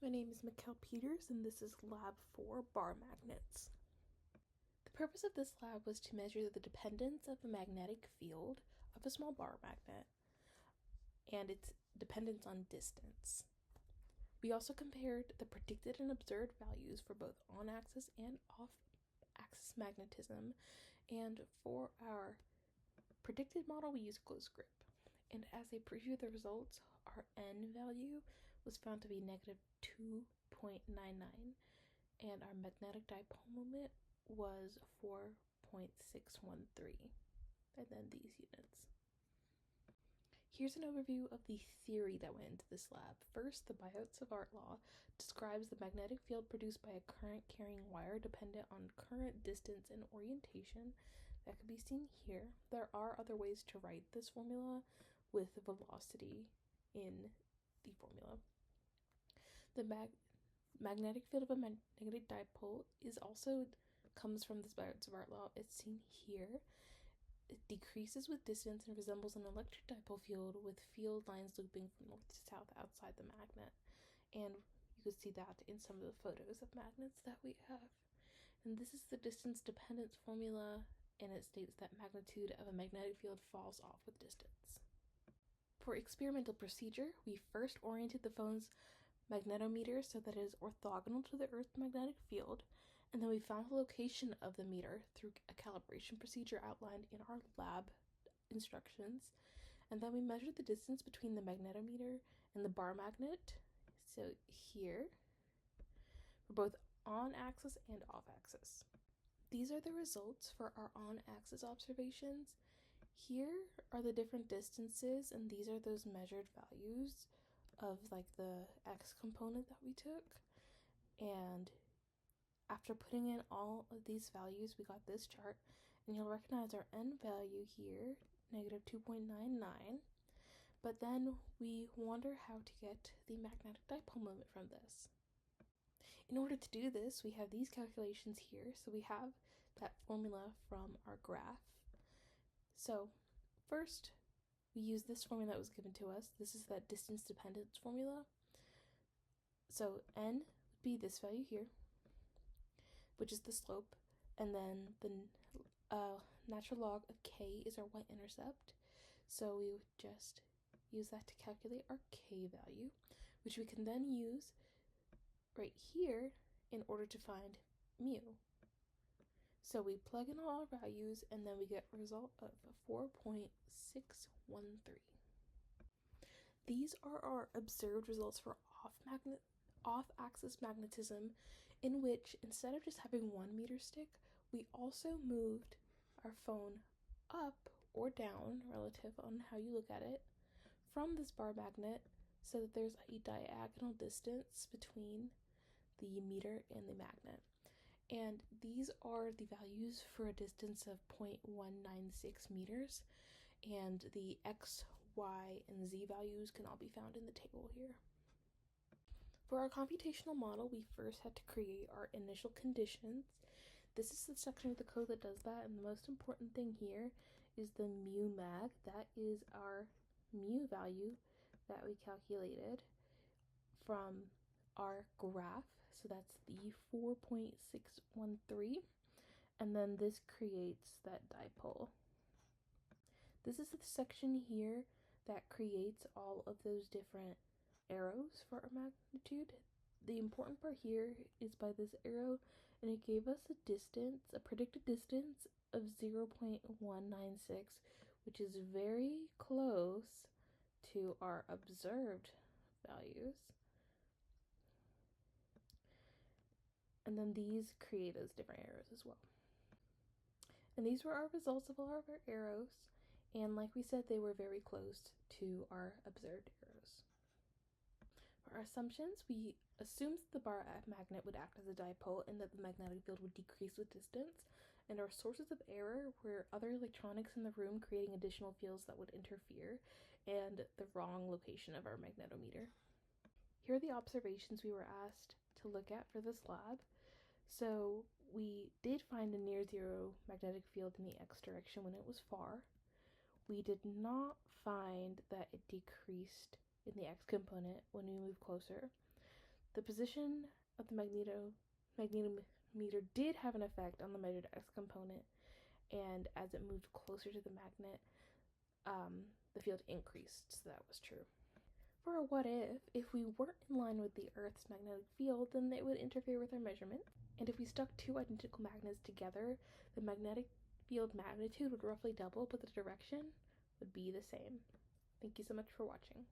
My name is Mikkel Peters, and this is Lab 4 bar magnets. The purpose of this lab was to measure the dependence of a magnetic field of a small bar magnet and its dependence on distance. We also compared the predicted and observed values for both on-axis and off-axis magnetism, and for our predicted model we used close grip. And as a preview of the results, our N value was found to be negative 2.99, and our magnetic dipole moment was 4.613, and then these units. Here's an overview of the theory that went into this lab. First, the Biot-Savart law describes the magnetic field produced by a current-carrying wire dependent on current, distance, and orientation. That can be seen here. There are other ways to write this formula with velocity in the formula. The magnetic field of a magnetic dipole comes from this Biot-Savart law. It's seen here. It decreases with distance and resembles an electric dipole field with field lines looping from north to south outside the magnet. And you can see that in some of the photos of magnets that we have. And this is the distance dependence formula, and it states that magnitude of a magnetic field falls off with distance. For experimental procedure, we first oriented the phone's magnetometer so that it is orthogonal to the Earth's magnetic field, and then we found the location of the meter through a calibration procedure outlined in our lab instructions, and then we measured the distance between the magnetometer and the bar magnet, so here, for both on-axis and off-axis. These are the results for our on-axis observations. Here are the different distances, and these are those measured values of like the x component that we took. And after putting in all of these values, we got this chart, and you'll recognize our N value here, negative 2.99. But then we wonder how to get the magnetic dipole moment from this. In order to do this, we have these calculations here. So we have that formula from our graph. So first, we use this formula that was given to us. This is that distance dependence formula. So N would be this value here, which is the slope, and then the natural log of k is our y-intercept. So we would just use that to calculate our k value, which we can then use right here in order to find mu. So we plug in all our values, and then we get a result of 4.613. These are our observed results for off-axis magnetism, in which instead of just having one meter stick, we also moved our phone up or down, relative on how you look at it, from this bar magnet so that there's a diagonal distance between the meter and the magnet. And these are the values for a distance of 0.196 meters, and the x, y, and z values can all be found in the table here. For our computational model, we first had to create our initial conditions. This is the section of the code that does that, and the most important thing here is the mu mag. That is our mu value that we calculated from our graph, so that's the 4.613, and then this creates that dipole. This is the section here that creates all of those different arrows for our magnitude. The important part here is by this arrow, and it gave us a predicted distance of 0.196, which is very close to our observed values. And then these create as different arrows as well. And these were our results of all of our arrows. And like we said, they were very close to our observed arrows. For our assumptions, we assumed the bar magnet would act as a dipole and that the magnetic field would decrease with distance. And our sources of error were other electronics in the room creating additional fields that would interfere, and the wrong location of our magnetometer. Here are the observations we were asked to look at for this lab. So we did find a near zero magnetic field in the x direction when it was far. We did not find that it decreased in the x component when we moved closer. The position of the magnetometer did have an effect on the measured X component, and as it moved closer to the magnet, the field increased, so that was true. For a what if we weren't in line with the Earth's magnetic field, then it would interfere with our measurement. And if we stuck two identical magnets together, the magnetic field magnitude would roughly double, but the direction would be the same. Thank you so much for watching.